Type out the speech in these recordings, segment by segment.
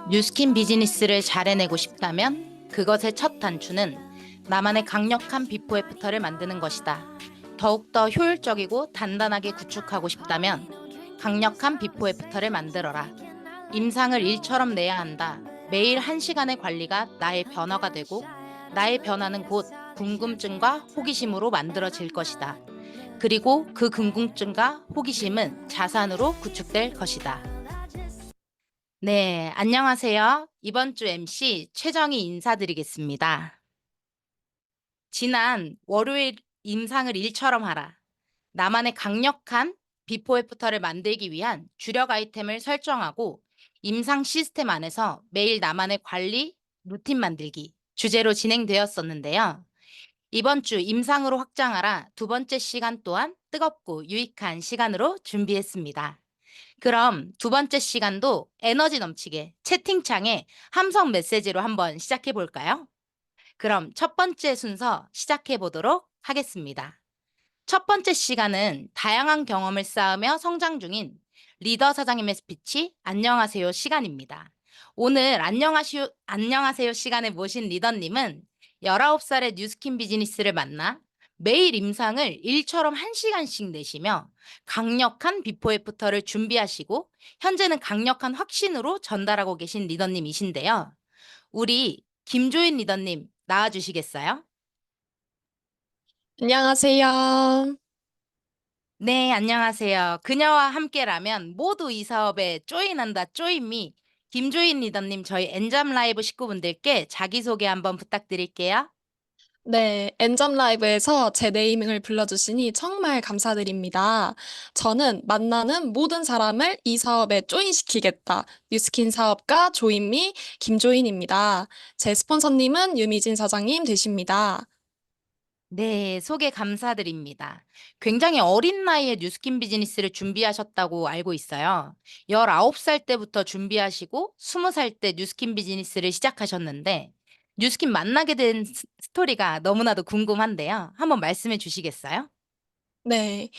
뉴스킨 비즈니스를 잘 해내고 싶다면 그것의 첫 단추는 나만의 강력한 비포 애프터를 만드는 것이다. 더욱더 효율적이고 단단하게 구축하고 싶다면 강력한 비포 애프터를 만들어라. 임상을 일처럼 내야 한다. 매일 1시간의 관리가 나의 변화가 되고 나의 변화는 곧 궁금증과 호기심으로 만들어질 것이다. 그리고 그 궁금증과 호기심은 자산으로 구축될 것이다. 네, 안녕하세요. 이번 주 MC 최정희 인사드리겠습니다. 지난 월요일 임상을 일처럼 하라. 나만의 강력한 비포 애프터를 만들기 위한 주력 아이템을 설정하고 임상 시스템 안에서 매일 나만의 관리, 루틴 만들기 주제로 진행되었었는데요. 이번 주 임상으로 확장하라 두 번째 시간 또한 뜨겁고 유익한 시간으로 준비했습니다. 그럼 두 번째 시간도 에너지 넘치게 채팅창에 함성 메시지로 한번 시작해 볼까요? 그럼 첫 번째 순서 시작해 보도록 하겠습니다. 첫 번째 시간은 다양한 경험을 쌓으며 성장 중인 리더 사장님의 스피치 안녕하세요 시간입니다. 오늘 안녕하세요 시간에 모신 리더님은 19살의 뉴스킨 비즈니스를 만나 매일 임상을 일처럼 1시간씩 내시며 강력한 비포 애프터를 준비하시고 현재는 강력한 확신으로 전달하고 계신 리더님이신데요. 우리 김조인 리더님 나와주시겠어요? 안녕하세요. 네, 안녕하세요. 그녀와 함께라면 모두 이 사업에 조인한다, 조인미. 김조인 리더님, 저희 엔잡 라이브 식구분들께 자기소개 한번 부탁드릴게요. 네, 엔잡 라이브에서 제 네이밍을 불러주시니 정말 감사드립니다. 저는 만나는 모든 사람을 이 사업에 조인시키겠다. 뉴스킨 사업가 조인미 김조인입니다. 제 스폰서님은 유미진 사장님 되십니다. 네, 소개 감사드립니다. 굉장히 어린 나이에 뉴스킨 비즈니스를 준비하셨다고 알고 있어요. 19살 때부터 준비하시고 20살 때 뉴스킨 비즈니스를 시작하셨는데 뉴스킨 만나게 된 스토리가 너무나도 궁금한데요. 한번 말씀해 주시겠어요? 네.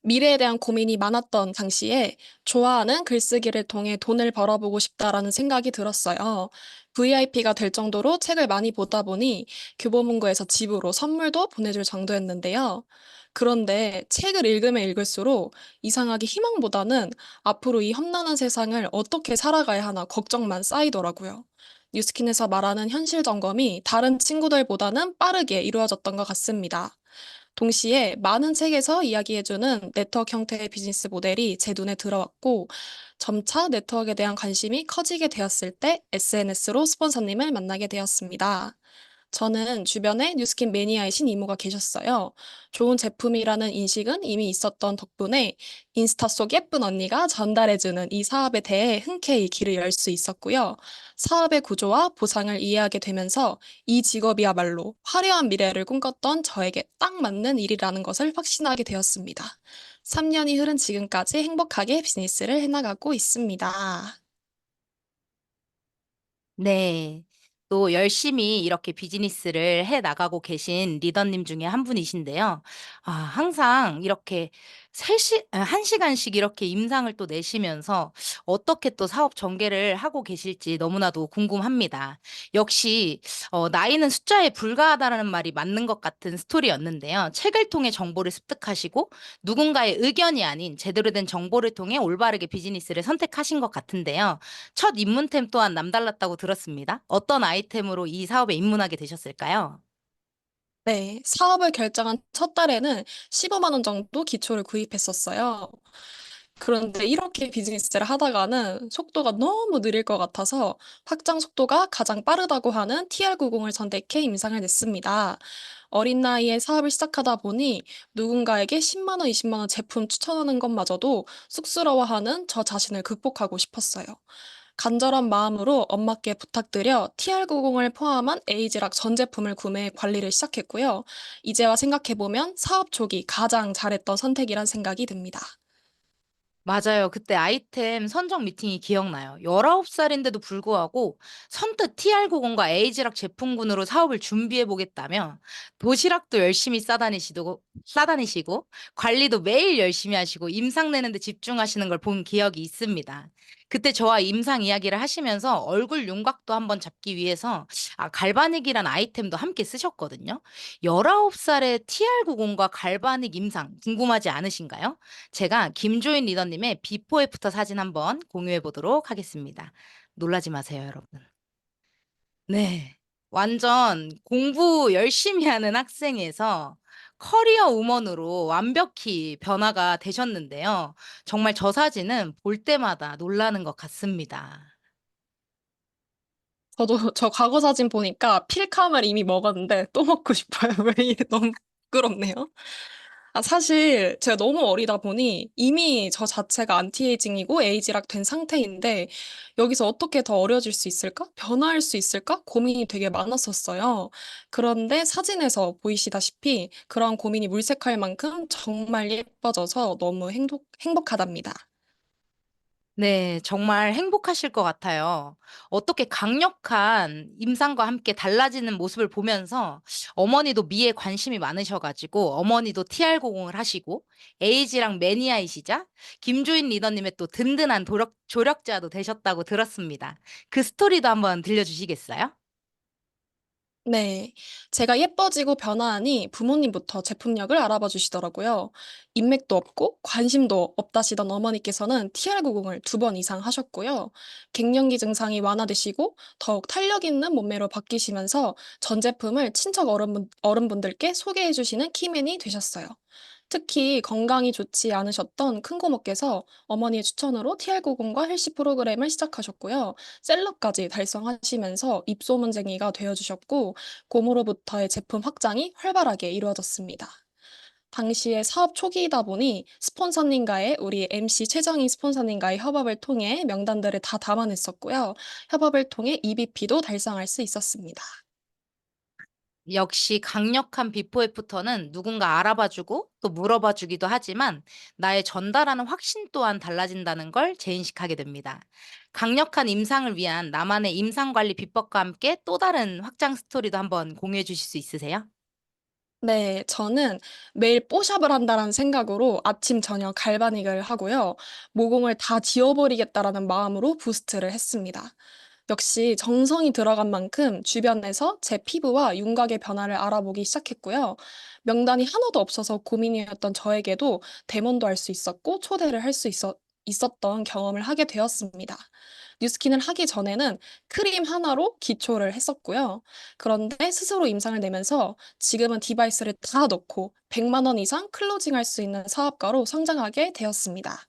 미래에 대한 고민이 많았던 당시에 좋아하는 글쓰기를 통해 돈을 벌어보고 싶다라는 생각이 들었어요. VIP가 될 정도로 책을 많이 보다 보니 교보문고에서 집으로 선물도 보내줄 정도였는데요. 그런데 책을 읽으면 읽을수록 이상하게 희망보다는 앞으로 이 험난한 세상을 어떻게 살아가야 하나 걱정만 쌓이더라고요. 뉴스킨에서 말하는 현실 점검이 다른 친구들보다는 빠르게 이루어졌던 것 같습니다. 동시에 많은 책에서 이야기해주는 네트워크 형태의 비즈니스 모델이 제 눈에 들어왔고, 점차 네트워크에 대한 관심이 커지게 되었을 때 SNS로 스폰서님을 만나게 되었습니다. 저는 주변에 뉴스킨 매니아이신 이모가 계셨어요. 좋은 제품이라는 인식은 이미 있었던 덕분에 인스타 속 예쁜 언니가 전달해주는 이 사업에 대해 흔쾌히 귀를 열 수 있었고요. 사업의 구조와 보상을 이해하게 되면서 이 직업이야말로 화려한 미래를 꿈꿨던 저에게 딱 맞는 일이라는 것을 확신하게 되었습니다. 3년이 흐른 지금까지 행복하게 비즈니스를 해나가고 있습니다. 네. 또 열심히 이렇게 비즈니스를 해 나가고 계신 리더님 중에 한 분이신데요. 항상 이렇게 1시간씩 이렇게 임상을 또 내시면서 어떻게 또 사업 전개를 하고 계실지 너무나도 궁금합니다. 역시 나이는 숫자에 불과하다라는 말이 맞는 것 같은 스토리였는데요. 책을 통해 정보를 습득하시고 누군가의 의견이 아닌 제대로 된 정보를 통해 올바르게 비즈니스를 선택하신 것 같은데요. 첫 입문템 또한 남달랐다고 들었습니다. 어떤 아이템으로 이 사업에 입문하게 되셨을까요? 네, 사업을 결정한 첫 달에는 15만 원 정도 기초를 구입했었어요. 그런데 이렇게 비즈니스를 하다가는 속도가 너무 느릴 것 같아서 확장 속도가 가장 빠르다고 하는 TR90을 선택해 임상을 냈습니다. 어린 나이에 사업을 시작하다 보니 누군가에게 10만 원, 20만 원 제품 추천하는 것마저도 쑥스러워하는 저 자신을 극복하고 싶었어요. 간절한 마음으로 엄마께 부탁드려 TR90을 포함한 에이지락 전 제품을 구매해 관리를 시작했고요. 이제와 생각해보면 사업 초기 가장 잘했던 선택이란 생각이 듭니다. 맞아요. 그때 아이템 선정 미팅이 기억나요. 19살인데도 불구하고 선뜻 TR90과 에이지락 제품군으로 사업을 준비해 보겠다며 도시락도 열심히 싸다니시고 관리도 매일 열심히 하시고 임상 내는데 집중하시는 걸 본 기억이 있습니다. 그때 저와 임상 이야기를 하시면서 얼굴 윤곽도 한번 잡기 위해서 갈바닉이란 아이템도 함께 쓰셨거든요. 19살의 TR90과 갈바닉 임상 궁금하지 않으신가요? 제가 김조인 리더님의 비포 애프터 사진 한번 공유해 보도록 하겠습니다. 놀라지 마세요, 여러분. 네. 완전 공부 열심히 하는 학생에서 커리어 우먼으로 완벽히 변화가 되셨는데요. 정말 저 사진은 볼 때마다 놀라는 것 같습니다. 저도 저 과거 사진 보니까 필감을 이미 먹었는데 또 먹고 싶어요. 왜 이래 너무 부끄럽네요. 사실 제가 너무 어리다 보니 이미 저 자체가 안티에이징이고 에이지락 된 상태인데 여기서 어떻게 더 어려질 수 있을까? 변화할 수 있을까? 고민이 되게 많았었어요. 그런데 사진에서 보이시다시피 그런 고민이 물색할 만큼 정말 예뻐져서 너무 행복하답니다. 네. 정말 행복하실 것 같아요. 어떻게 강력한 임상과 함께 달라지는 모습을 보면서 어머니도 미에 관심이 많으셔 가지고 어머니도 TR90을 하시고 에이지랑 매니아이시자 김조인 리더님의 또 든든한 조력자도 되셨다고 들었습니다. 그 스토리도 한번 들려주시겠어요? 네. 제가 예뻐지고 변화하니 부모님부터 제품력을 알아봐 주시더라고요. 인맥도 없고 관심도 없다시던 어머니께서는 TR90을 2번 이상 하셨고요. 갱년기 증상이 완화되시고 더욱 탄력 있는 몸매로 바뀌시면서 전 제품을 친척 어른분들께 소개해 주시는 키맨이 되셨어요. 특히 건강이 좋지 않으셨던 큰고모께서 어머니의 추천으로 TR90과 헬시 프로그램을 시작하셨고요. 셀럽까지 달성하시면서 입소문쟁이가 되어주셨고, 고모로부터의 제품 확장이 활발하게 이루어졌습니다. 당시에 사업 초기이다 보니 스폰서님과의 우리 MC 최정희 스폰서님과의 협업을 통해 명단들을 다 담아냈었고요. 협업을 통해 EBP도 달성할 수 있었습니다. 역시 강력한 비포 애프터는 누군가 알아봐 주고 또 물어봐 주기도 하지만 나의 전달하는 확신 또한 달라진다는 걸 재인식하게 됩니다. 강력한 임상을 위한 나만의 임상 관리 비법과 함께 또 다른 확장 스토리도 한번 공유해 주실 수 있으세요? 네, 저는 매일 뽀샵을 한다는 생각으로 아침, 저녁 갈바닉을 하고요. 모공을 다 지워버리겠다라는 마음으로 부스트를 했습니다. 역시 정성이 들어간 만큼 주변에서 제 피부와 윤곽의 변화를 알아보기 시작했고요. 명단이 하나도 없어서 고민이었던 저에게도 데몬도 할 수 있었고 초대를 할 수 있었던 경험을 하게 되었습니다. 뉴스킨을 하기 전에는 크림 하나로 기초를 했었고요. 그런데 스스로 임상을 내면서 지금은 디바이스를 다 넣고 100만 원 이상 클로징할 수 있는 사업가로 성장하게 되었습니다.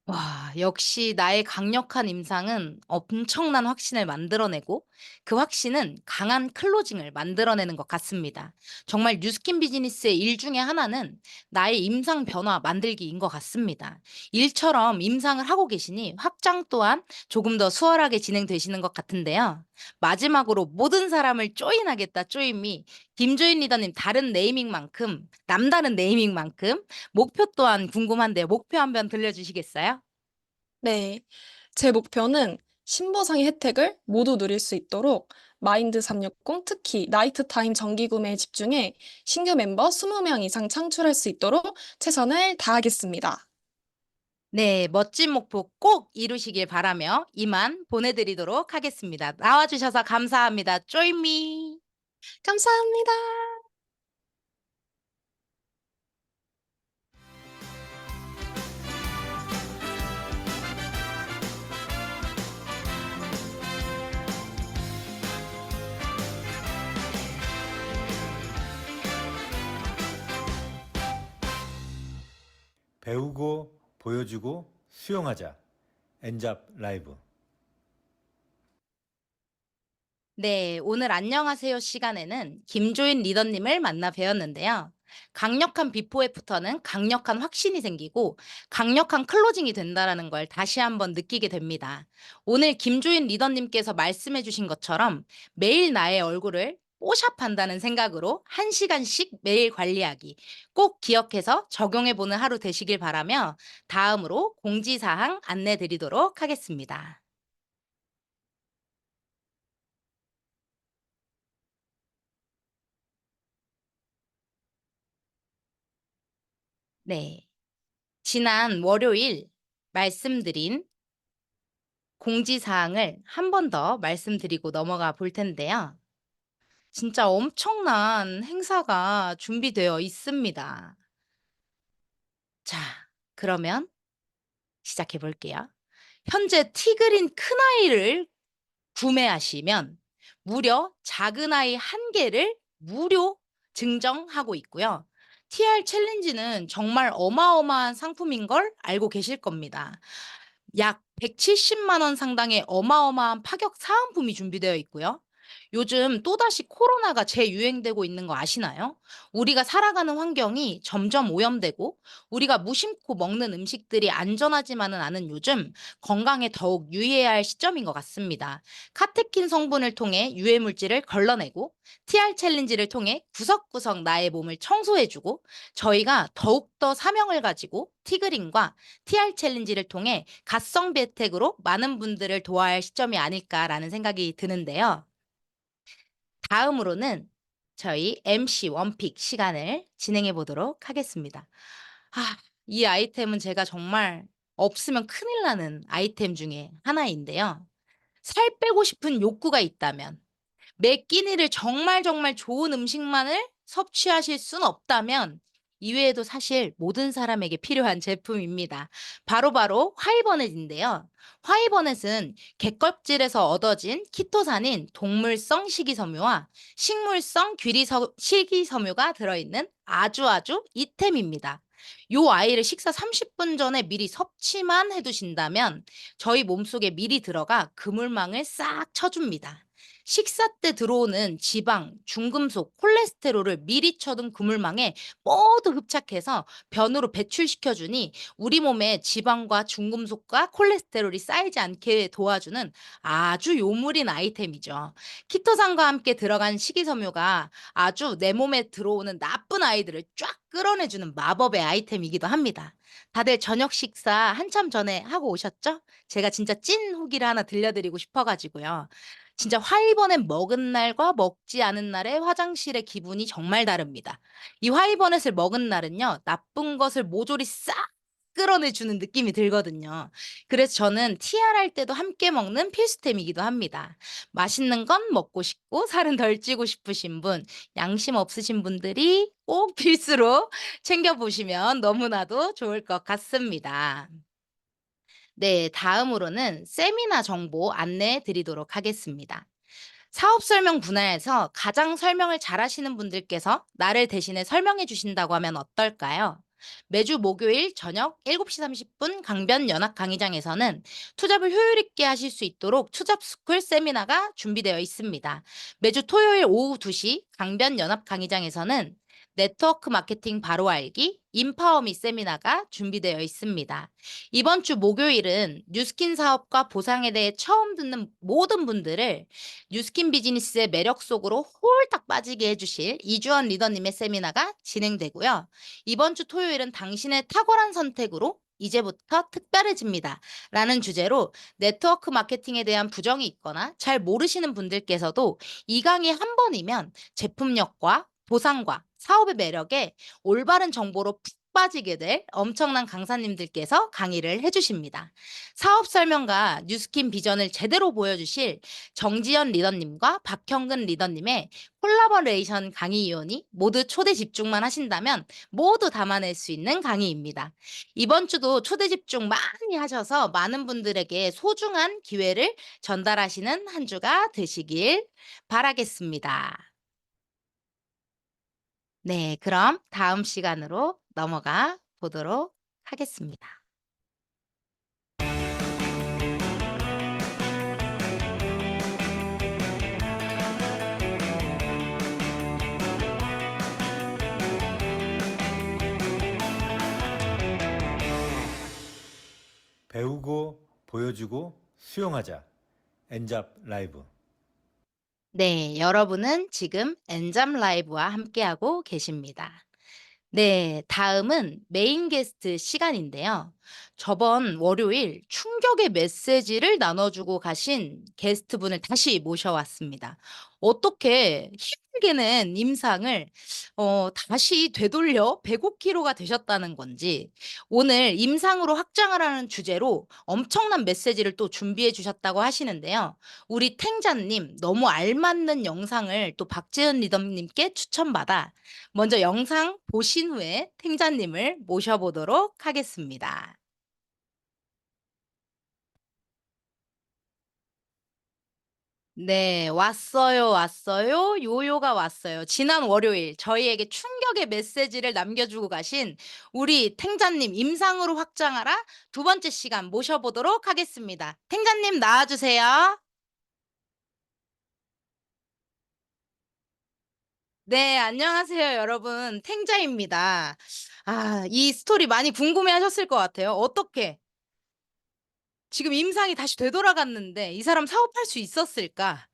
와, 역시 나의 강력한 임상은 엄청난 확신을 만들어내고 그 확신은 강한 클로징을 만들어내는 것 같습니다. 정말 뉴스킨 비즈니스의 일 중에 하나는 나의 임상 변화 만들기인 것 같습니다. 일처럼 임상을 하고 계시니 확장 또한 조금 더 수월하게 진행되시는 것 같은데요. 마지막으로 모든 사람을 조인하겠다, 조인미. 김조인 리더님 다른 네이밍만큼, 남다른 네이밍만큼 목표 또한 궁금한데 목표 한번 들려주시겠어요? 네. 제 목표는 신보상의 혜택을 모두 누릴 수 있도록 마인드 360, 특히 나이트 타임 정기 구매에 집중해 신규 멤버 20명 이상 창출할 수 있도록 최선을 다하겠습니다. 네, 멋진 목표 꼭 이루시길 바라며 이만 보내드리도록 하겠습니다. 나와주셔서 감사합니다. 쪼이미. 감사합니다. 배우고 보여주고 수용하자. 엔잡 라이브. 네, 오늘 안녕하세요 시간에는 김조인 리더님을 만나 뵈었는데요. 강력한 비포 애프터는 강력한 확신이 생기고 강력한 클로징이 된다라는 걸 다시 한번 느끼게 됩니다. 오늘 김조인 리더님께서 말씀해 주신 것처럼 매일 나의 얼굴을 뽀샵 한다는 생각으로 1시간씩 매일 관리하기 꼭 기억해서 적용해보는 하루 되시길 바라며 다음으로 공지사항 안내 드리도록 하겠습니다. 네. 지난 월요일 말씀드린 공지사항을 한 번 더 말씀드리고 넘어가 볼 텐데요. 진짜 엄청난 행사가 준비되어 있습니다. 자, 그러면 시작해 볼게요. 현재 티그린 큰아이를 구매하시면 무려 작은 아이 1개를 무료 증정하고 있고요. TR 챌린지는 정말 어마어마한 상품인 걸 알고 계실 겁니다. 약 170만 원 상당의 어마어마한 파격 사은품이 준비되어 있고요. 요즘 또다시 코로나가 재유행되고 있는 거 아시나요? 우리가 살아가는 환경이 점점 오염되고 우리가 무심코 먹는 음식들이 안전하지만은 않은 요즘 건강에 더욱 유의해야 할 시점인 것 같습니다. 카테킨 성분을 통해 유해 물질을 걸러내고 TR 챌린지를 통해 구석구석 나의 몸을 청소해주고 저희가 더욱더 사명을 가지고 티그린과 TR 챌린지를 통해 가성비 혜택으로 많은 분들을 도와야 할 시점이 아닐까라는 생각이 드는데요. 다음으로는 저희 MC 원픽 시간을 진행해 보도록 하겠습니다. 이 아이템은 제가 정말 없으면 큰일 나는 아이템 중에 하나인데요. 살 빼고 싶은 욕구가 있다면 매 끼니를 정말 정말 좋은 음식만을 섭취하실 순 없다면 이외에도 사실 모든 사람에게 필요한 제품입니다. 바로바로 화이버넷인데요. 화이버넷은 갯껍질에서 얻어진 키토산인 동물성 식이섬유와 식물성 식이섬유가 들어있는 아주 이템입니다. 요 아이를 식사 30분 전에 미리 섭취만 해두신다면 저희 몸속에 미리 들어가 그물망을 싹 쳐줍니다. 식사 때 들어오는 지방, 중금속, 콜레스테롤을 미리 쳐둔 그물망에 모두 흡착해서 변으로 배출시켜주니 우리 몸에 지방과 중금속과 콜레스테롤이 쌓이지 않게 도와주는 아주 요물인 아이템이죠. 키토산과 함께 들어간 식이섬유가 아주 내 몸에 들어오는 나쁜 아이들을 쫙 끌어내주는 마법의 아이템이기도 합니다. 다들 저녁 식사 한참 전에 하고 오셨죠? 제가 진짜 찐 후기를 하나 들려드리고 싶어가지고요. 진짜 화이버넷 먹은 날과 먹지 않은 날의 화장실의 기분이 정말 다릅니다. 이 화이버넷을 먹은 날은요, 나쁜 것을 모조리 싹 끌어내주는 느낌이 들거든요. 그래서 저는 TR 할 때도 함께 먹는 필수템이기도 합니다. 맛있는 건 먹고 싶고 살은 덜 찌고 싶으신 분, 양심 없으신 분들이 꼭 필수로 챙겨보시면 너무나도 좋을 것 같습니다. 네, 다음으로는 세미나 정보 안내해 드리도록 하겠습니다. 사업 설명 분야에서 가장 설명을 잘하시는 분들께서 나를 대신해 설명해 주신다고 하면 어떨까요? 매주 목요일 저녁 7시 30분 강변 연합 강의장에서는 투잡을 효율 있게 하실 수 있도록 투잡 스쿨 세미나가 준비되어 있습니다. 매주 토요일 오후 2시 강변 연합 강의장에서는 네트워크 마케팅 바로 알기 인파워미 세미나가 준비되어 있습니다. 이번 주 목요일은 뉴스킨 사업과 보상에 대해 처음 듣는 모든 분들을 뉴스킨 비즈니스의 매력 속으로 홀딱 빠지게 해주실 이주원 리더님의 세미나가 진행되고요. 이번 주 토요일은 당신의 탁월한 선택으로 이제부터 특별해집니다. 라는 주제로 네트워크 마케팅에 대한 부정이 있거나 잘 모르시는 분들께서도 이 강의 한 번이면 제품력과 보상과 사업의 매력에 올바른 정보로 푹 빠지게 될 엄청난 강사님들께서 강의를 해주십니다. 사업 설명과 뉴스킨 비전을 제대로 보여주실 정지연 리더님과 박형근 리더님의 콜라보레이션 강의 이온이 모두 초대 집중만 하신다면 모두 담아낼 수 있는 강의입니다. 이번 주도 초대 집중 많이 하셔서 많은 분들에게 소중한 기회를 전달하시는 한 주가 되시길 바라겠습니다. 네, 그럼 다음 시간으로 넘어가 보도록 하겠습니다. 배우고 보여주고 수용하자. 엔잡 라이브. 네, 여러분은 지금 엔잠 라이브와 함께하고 계십니다. 네, 다음은 메인 게스트 시간인데요. 저번 월요일 충격의 메시지를 나눠주고 가신 게스트분을 다시 모셔왔습니다. 어떻게 힘들게는 임상을 다시 되돌려 105kg가 되셨다는 건지, 오늘 임상으로 확장을 하는 주제로 엄청난 메시지를 또 준비해 주셨다고 하시는데요. 우리 탱자님 너무 알맞는 영상을 또 박재현 리더님께 추천받아 먼저 영상 보신 후에 탱자님을 모셔보도록 하겠습니다. 네, 왔어요, 왔어요. 요요가 왔어요. 지난 월요일 저희에게 충격의 메시지를 남겨주고 가신 우리 탱자님 임상으로 확장하라 두 번째 시간 모셔보도록 하겠습니다. 탱자님 나와주세요. 네, 안녕하세요, 여러분. 탱자입니다. 아, 이 스토리 많이 궁금해 하셨을 것 같아요. 어떻게 지금 임상이 다시 되돌아갔는데 이 사람 사업할 수 있었을까?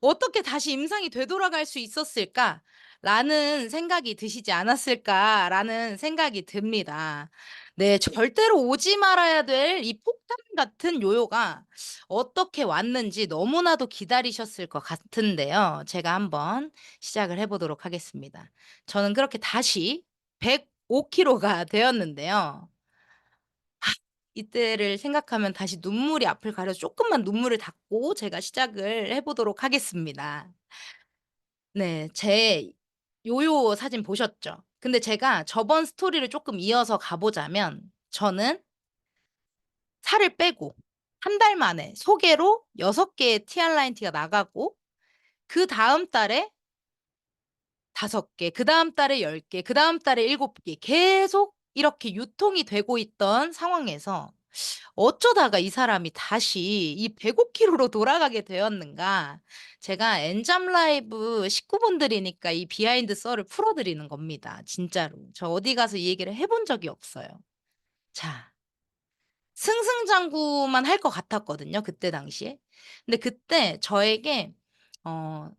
어떻게 다시 임상이 되돌아갈 수 있었을까라는 생각이 드시지 않았을까라는 생각이 듭니다. 네, 절대로 오지 말아야 될 이 폭탄 같은 요요가 어떻게 왔는지 너무나도 기다리셨을 것 같은데요. 제가 한번 시작을 해보도록 하겠습니다. 저는 그렇게 다시 105kg가 되었는데요. 이때를 생각하면 다시 눈물이 앞을 가려서 조금만 눈물을 닦고 제가 시작을 해 보도록 하겠습니다. 네. 제 요요 사진 보셨죠? 근데 제가 저번 스토리를 조금 이어서 가 보자면 저는 살을 빼고 한 달 만에 소개로 6 개의 티알라인 티가 나가고 그다음 달에 5 개, 그다음 달에 10 개, 그다음 달에 7 개 계속 이렇게 유통이 되고 있던 상황에서 어쩌다가 이 사람이 다시 이 105kg로 돌아가게 되었는가? 제가 엔잠 라이브 식구분들이니까 이 비하인드 썰을 풀어드리는 겁니다. 진짜로. 저 어디 가서 이 얘기를 해본 적이 없어요. 자, 승승장구만 할 것 같았거든요. 그때 당시에. 근데 그때 저에게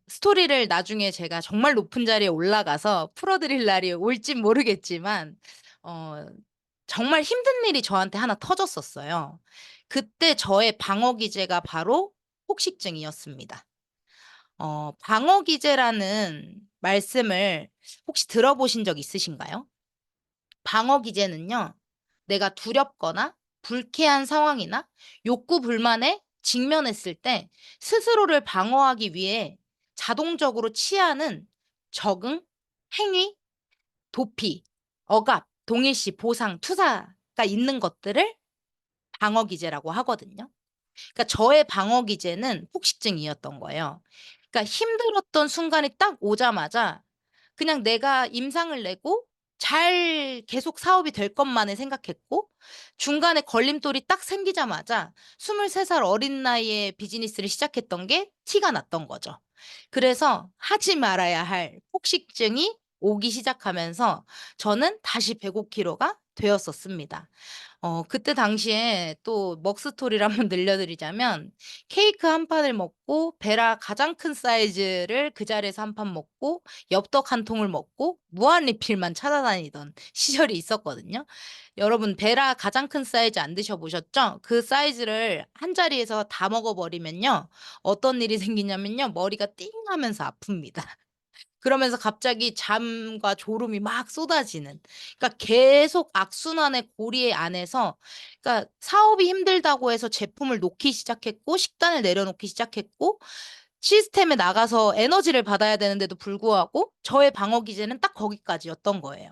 스토리를 나중에 제가 정말 높은 자리에 올라가서 풀어드릴 날이 올진 모르겠지만 어 정말 힘든 일이 저한테 하나 터졌었어요. 그때 저의 방어 기제가 바로 폭식증이었습니다. 방어 기제라는 말씀을 혹시 들어보신 적 있으신가요? 방어 기제는요. 내가 두렵거나 불쾌한 상황이나 욕구 불만에 직면했을 때 스스로를 방어하기 위해 자동적으로 취하는 적응, 행위, 도피, 억압, 동일시, 보상, 투사가 있는 것들을 방어 기제라고 하거든요. 그러니까 저의 방어 기제는 폭식증이었던 거예요. 그러니까 힘들었던 순간이 딱 오자마자 그냥 내가 임상을 내고 잘 계속 사업이 될 것만을 생각했고 중간에 걸림돌이 딱 생기자마자 23살 어린 나이에 비즈니스를 시작했던 게 티가 났던 거죠. 그래서 하지 말아야 할 폭식증이 오기 시작하면서 저는 다시 105kg가 되었었습니다. 그때 당시에 또 먹 스토리를 한번 들려드리자면 케이크 한 판을 먹고 베라 가장 큰 사이즈를 그 자리에서 한 판 먹고 엽떡 한 통을 먹고 무한 리필만 찾아다니던 시절이 있었거든요. 여러분 베라 가장 큰 사이즈 안 드셔 보셨죠? 그 사이즈를 한 자리에서 다 먹어 버리면요. 어떤 일이 생기냐면요. 머리가 띵 하면서 아픕니다. 그러면서 갑자기 잠과 졸음이 막 쏟아지는. 그러니까 계속 악순환의 고리 안에서 그러니까 사업이 힘들다고 해서 제품을 놓기 시작했고 식단을 내려놓기 시작했고 시스템에 나가서 에너지를 받아야 되는데도 불구하고 저의 방어 기제는 딱 거기까지였던 거예요.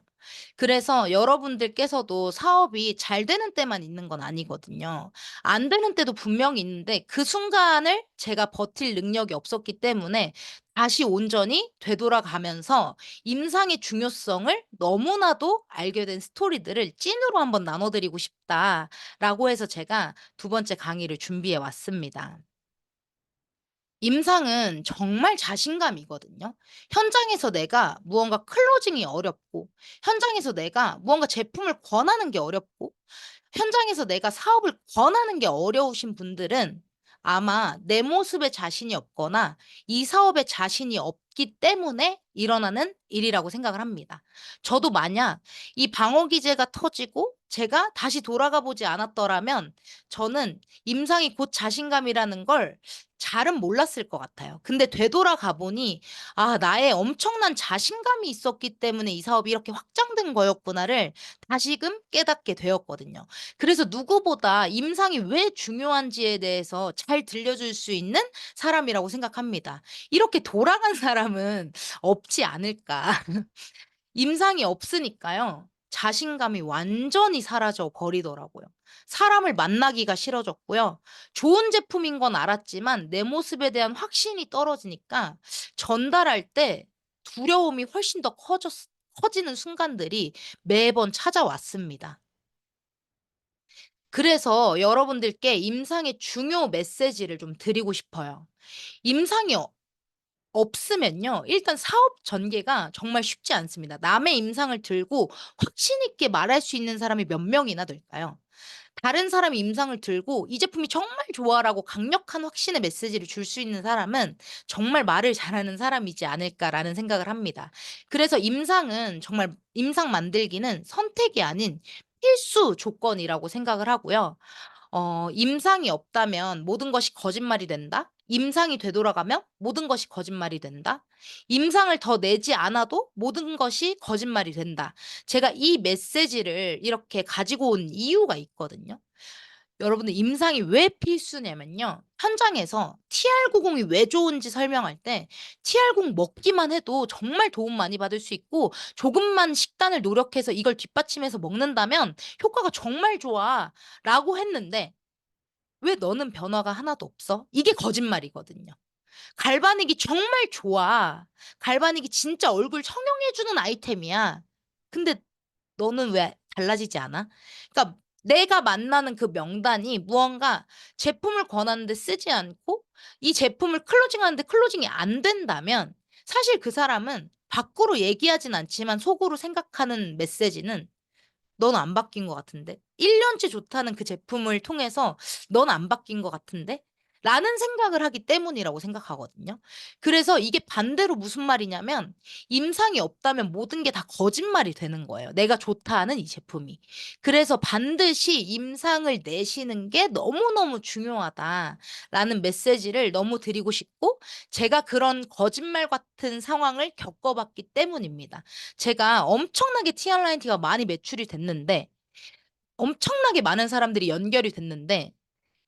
그래서 여러분들께서도 사업이 잘 되는 때만 있는 건 아니거든요. 안 되는 때도 분명히 있는데 그 순간을 제가 버틸 능력이 없었기 때문에 다시 온전히 되돌아가면서 임상의 중요성을 너무나도 알게 된 스토리들을 찐으로 한번 나눠드리고 싶다라고 해서 제가 두 번째 강의를 준비해 왔습니다. 임상은 정말 자신감이거든요. 현장에서 내가 무언가 클로징이 어렵고, 현장에서 내가 무언가 제품을 권하는 게 어렵고, 현장에서 내가 사업을 권하는 게 어려우신 분들은 아마 내 모습에 자신이 없거나 이 사업에 자신이 없기 때문에 일어나는 일이라고 생각을 합니다. 저도 만약 이 방어 기제가 터지고 제가 다시 돌아가 보지 않았더라면 저는 임상이 곧 자신감이라는 걸 잘은 몰랐을 것 같아요. 근데 되돌아가 보니 아, 나의 엄청난 자신감이 있었기 때문에 이 사업이 이렇게 확장된 거였구나를 다시금 깨닫게 되었거든요. 그래서 누구보다 임상이 왜 중요한지에 대해서 잘 들려줄 수 있는 사람이라고 생각합니다. 이렇게 돌아간 사람은 없지 않을까. 임상이 없으니까요. 자신감이 완전히 사라져 버리더라고요. 사람을 만나기가 싫어졌고요. 좋은 제품인 건 알았지만 내 모습에 대한 확신이 떨어지니까 전달할 때 두려움이 훨씬 더 커지는 순간들이 매번 찾아왔습니다. 그래서 여러분들께 임상의 중요 메시지를 좀 드리고 싶어요. 임상이 없으면요. 일단 사업 전개가 정말 쉽지 않습니다. 남의 임상을 들고 확신 있게 말할 수 있는 사람이 몇 명이나 될까요? 다른 사람이 임상을 들고 이 제품이 정말 좋아라고 강력한 확신의 메시지를 줄 수 있는 사람은 정말 말을 잘하는 사람이지 않을까라는 생각을 합니다. 그래서 임상은 정말 임상 만들기는 선택이 아닌 필수 조건이라고 생각을 하고요. 임상이 없다면 모든 것이 거짓말이 된다. 임상이 되돌아가면 모든 것이 거짓말이 된다. 임상을 더 내지 않아도 모든 것이 거짓말이 된다. 제가 이 메시지를 이렇게 가지고 온 이유가 있거든요. 여러분들 임상이 왜 필수냐면요. 현장에서 TR90이 왜 좋은지 설명할 때 TR90 먹기만 해도 정말 도움 많이 받을 수 있고 조금만 식단을 노력해서 이걸 뒷받침해서 먹는다면 효과가 정말 좋아 라고 했는데 왜 너는 변화가 하나도 없어? 이게 거짓말이거든요. 갈바닉이 정말 좋아. 갈바닉이 진짜 얼굴 청영해주는 아이템이야. 근데 너는 왜 달라지지 않아? 그러니까 내가 만나는 그 명단이 무언가 제품을 권하는데 쓰지 않고 이 제품을 클로징하는데 클로징이 안 된다면 사실 그 사람은 밖으로 얘기하진 않지만 속으로 생각하는 메시지는 넌 안 바뀐 것 같은데? 1년째 좋다는 그 제품을 통해서 넌 안 바뀐 것 같은데? 라는 생각을 하기 때문이라고 생각하거든요. 그래서 이게 반대로 무슨 말이냐면 임상이 없다면 모든 게 다 거짓말이 되는 거예요. 내가 좋다 하는 이 제품이. 그래서 반드시 임상을 내시는 게 너무너무 중요하다라는 메시지를 너무 드리고 싶고 제가 그런 거짓말 같은 상황을 겪어봤기 때문입니다. 제가 엄청나게 TR라이언티가 많이 매출이 됐는데 엄청나게 많은 사람들이 연결이 됐는데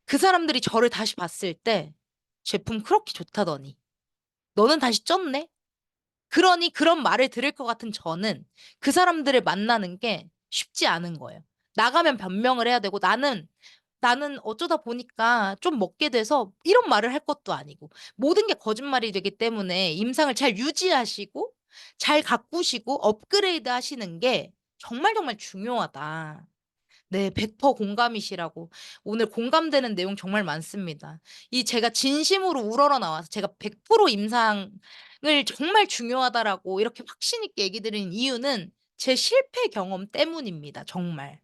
그 사람들이 저를 다시 봤을 때 제품 그렇게 좋다더니 너는 다시 쪘네? 그러니 그런 말을 들을 것 같은 저는 그 사람들을 만나는 게 쉽지 않은 거예요. 나가면 변명을 해야 되고 나는 어쩌다 보니까 좀 먹게 돼서 이런 말을 할 것도 아니고 모든 게 거짓말이 되기 때문에 임상을 잘 유지하시고 잘 가꾸시고 업그레이드 하시는 게 정말 정말 중요하다. 네, 100% 공감이시라고. 오늘 공감되는 내용 정말 많습니다. 이 제가 진심으로 우러러 나와서 제가 100% 임상을 정말 중요하다라고 이렇게 확신 있게 얘기 드리는 이유는 제 실패 경험 때문입니다. 정말.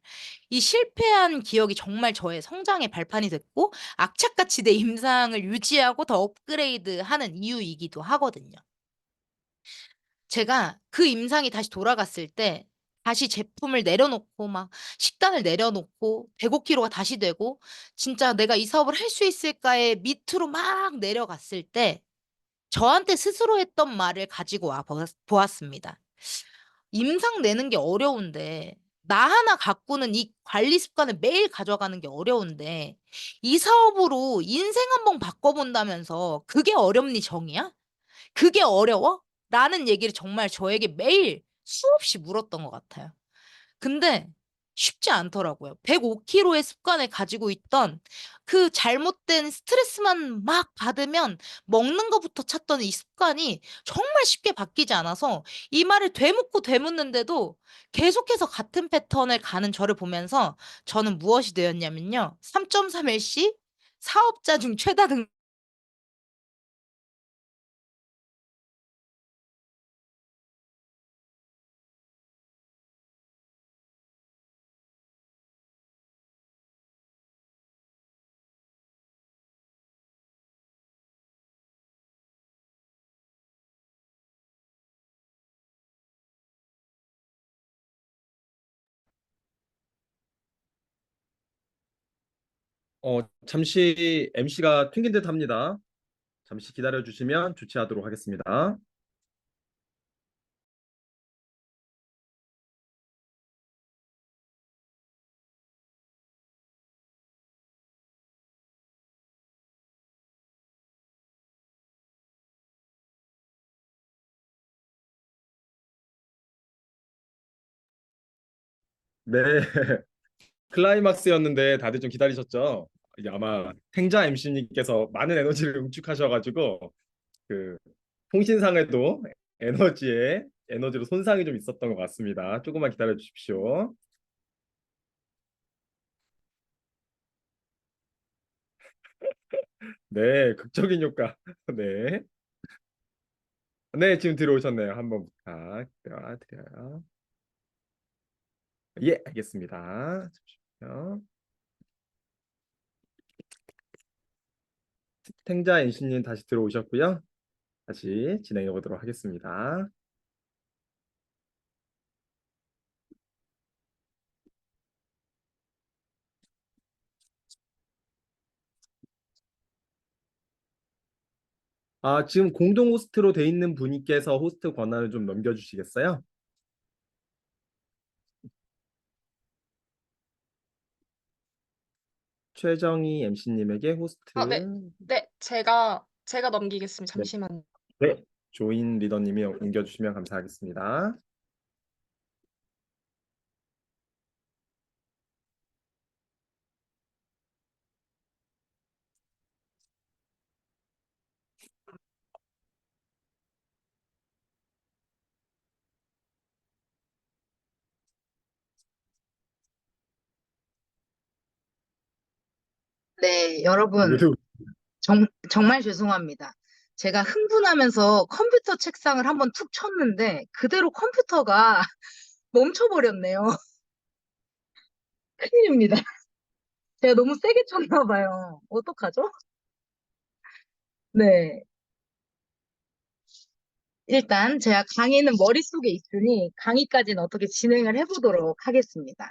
이 실패한 기억이 정말 저의 성장의 발판이 됐고 악착같이 내 임상을 유지하고 더 업그레이드하는 이유이기도 하거든요. 제가 그 임상이 다시 돌아갔을 때 다시 제품을 내려놓고 막 식단을 내려놓고 105kg가 다시 되고 진짜 '내가 이 사업을 할 수 있을까.'의 밑으로 막 내려갔을 때 저한테 스스로 했던 말을 가지고 와 보았습니다. 임상 내는 게 어려운데 나 하나 가꾸는 이 관리 습관을 매일 가져가는 게 어려운데 이 사업으로 인생 한번 바꿔본다면서 그게 어렵니 정이야? 그게 어려워? 라는 얘기를 정말 저에게 매일 수없이 물었던 것 같아요. 근데 쉽지 않더라고요. 105kg의 습관을 가지고 있던 그 잘못된 스트레스만 막 받으면 먹는 것부터 찾던 이 습관이 정말 쉽게 바뀌지 않아서 이 말을 되묻고 되묻는데도 계속해서 같은 패턴을 가는 저를 보면서 저는 무엇이 되었냐면요. 3.3LC 사업자 중 최다 등 잠시 MC가 튕긴 듯 합니다. 잠시 기다려 주시면 조치하도록 하겠습니다. 네, 클라이막스였는데 다들 좀 기다리셨죠? 이게 아마 탱자 MC님께서 많은 에너지를 응축하셔가지고 그 통신상에도 에너지로 손상이 좀 있었던 것 같습니다. 조금만 기다려 주십시오. 네, 극적인 효과. 네. 네, 지금 들어오셨네요. 한번 부탁드려요. 예, 알겠습니다. 잠시만요. 탱자 NC님 다시 들어오셨고요. 다시 진행해 보도록 하겠습니다. 지금 공동 호스트로 돼 있는 분께서 호스트 권한을 좀 넘겨주시겠어요? 최정희 MC님에게 아, 네. 호스트. 네, 제가 넘기겠습니다. 네, 잠시만요. 네. 조인 리더님이 옮겨주시면 감사하겠습니다. 네, 여러분, 모두 정말 죄송합니다. 제가 흥분하면서 컴퓨터 책상을 한번 툭 쳤는데 그대로 컴퓨터가 멈춰버렸네요. 큰일입니다. 제가 너무 세게 쳤나 봐요. 어떡하죠? 네. 일단 제가 강의는 머릿속에 있으니 강의까지는 어떻게 진행을 해보도록 하겠습니다.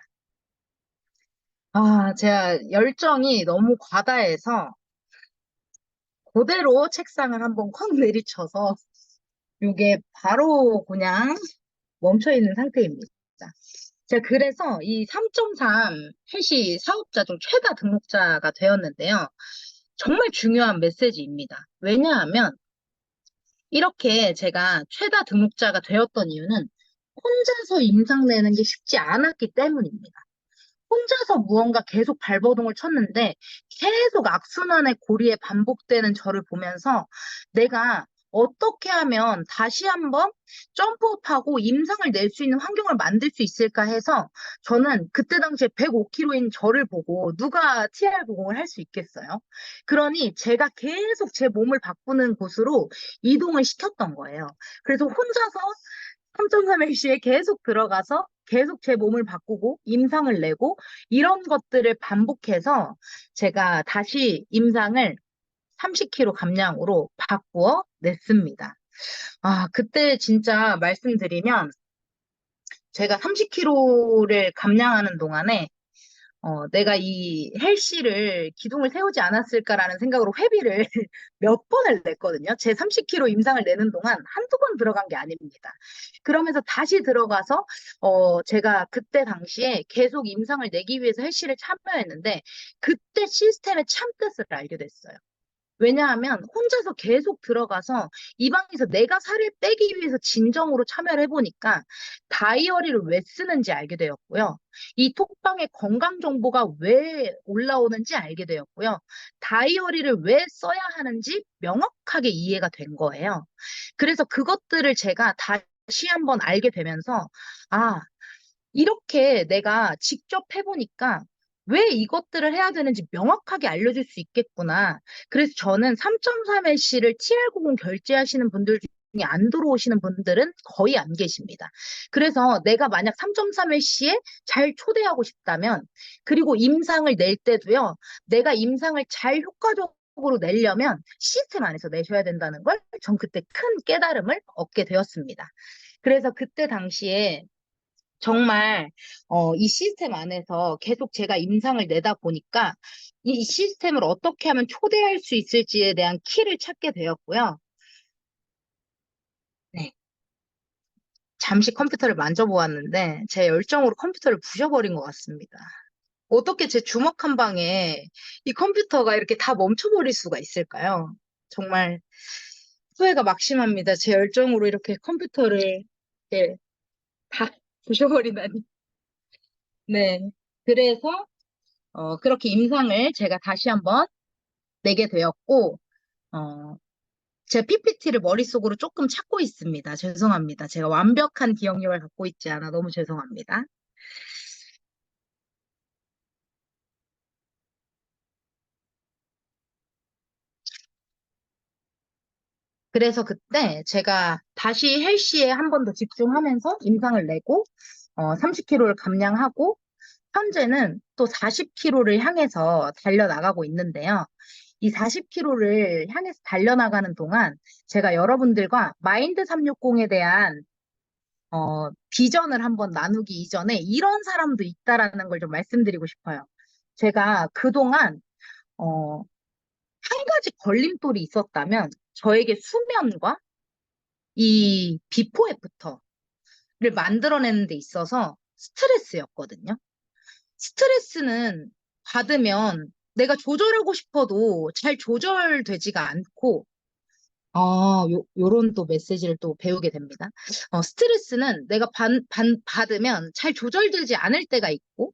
제가 열정이 너무 과다해서 그대로 책상을 한번 콱 내리쳐서 이게 바로 그냥 멈춰 있는 상태입니다. 제가 그래서 이 3.3 해시 사업자 중 최다 등록자가 되었는데요. 정말 중요한 메시지입니다. 왜냐하면 이렇게 제가 최다 등록자가 되었던 이유는 혼자서 임상 내는 게 쉽지 않았기 때문입니다. 혼자서 무언가 계속 발버둥을 쳤는데 계속 악순환의 고리에 반복되는 저를 보면서 내가 어떻게 하면 다시 한번 점프업하고 임상을 낼 수 있는 환경을 만들 수 있을까 해서 저는 그때 당시에 105kg인 저를 보고 누가 TR90을 할 수 있겠어요? 그러니 제가 계속 제 몸을 바꾸는 곳으로 이동을 시켰던 거예요. 그래서 혼자서 3.3LC에 계속 들어가서 계속 제 몸을 바꾸고 임상을 내고 이런 것들을 반복해서 제가 다시 임상을 30kg 감량으로 바꾸어 냈습니다. 그때 진짜 말씀드리면 제가 30kg를 감량하는 동안에 내가 이 헬시를 기둥을 세우지 않았을까라는 생각으로 회비를 몇 번을 냈거든요. 제 30kg 임상을 내는 동안 한두 번 들어간 게 아닙니다. 그러면서 다시 들어가서 제가 그때 당시에 계속 임상을 내기 위해서 헬시를 참여했는데 그때 시스템의 참뜻을 알게 됐어요. 왜냐하면 혼자서 계속 들어가서 이 방에서 내가 살을 빼기 위해서 진정으로 참여를 해보니까 다이어리를 왜 쓰는지 알게 되었고요. 이 톡방에 건강 정보가 왜 올라오는지 알게 되었고요. 다이어리를 왜 써야 하는지 명확하게 이해가 된 거예요. 그래서 그것들을 제가 다시 한번 알게 되면서 이렇게 내가 직접 해보니까 왜 이것들을 해야 되는지 명확하게 알려줄 수 있겠구나. 그래서 저는 3.3LC를 TR90 결제하시는 분들 중에 안 들어오시는 분들은 거의 안 계십니다. 그래서 내가 만약 3.3LC에 잘 초대하고 싶다면, 그리고 임상을 낼 때도요, 내가 임상을 잘 효과적으로 내려면 시스템 안에서 내셔야 된다는 걸 전 그때 큰 깨달음을 얻게 되었습니다. 그래서 그때 당시에 정말 이 시스템 안에서 계속 제가 임상을 내다 보니까 이 시스템을 어떻게 하면 초대할 수 있을지에 대한 키를 찾게 되었고요. 네, 잠시 컴퓨터를 만져보았는데 제 열정으로 컴퓨터를 부셔버린 것 같습니다. 어떻게 제 주먹 한 방에 이 컴퓨터가 이렇게 다 멈춰버릴 수가 있을까요? 정말 후회가 막심합니다. 제 열정으로 이렇게 컴퓨터를 이렇게 다 부셔버리다니. 네. 그래서 그렇게 임상을 제가 다시 한번 내게 되었고, 어, 제 PPT를 머릿속으로 조금 찾고 있습니다. 죄송합니다. 제가 완벽한 기억력을 갖고 있지 않아 너무 죄송합니다. 그래서 그때 제가 다시 헬시에 한 번 더 집중하면서 임상을 내고, 30kg를 감량하고, 현재는 또 40kg를 향해서 달려나가고 있는데요. 이 40kg를 향해서 달려나가는 동안 제가 여러분들과 마인드 360에 대한 비전을 한번 나누기 이전에 이런 사람도 있다라는 걸 좀 말씀드리고 싶어요. 제가 그동안 한 가지 걸림돌이 있었다면 저에게 수면과 이 비포 애프터를 만들어내는 데 있어서 스트레스였거든요. 스트레스는 받으면 내가 조절하고 싶어도 잘 조절되지가 않고, 요런 또 메시지를 또 배우게 됩니다. 스트레스는 내가 받으면 잘 조절되지 않을 때가 있고,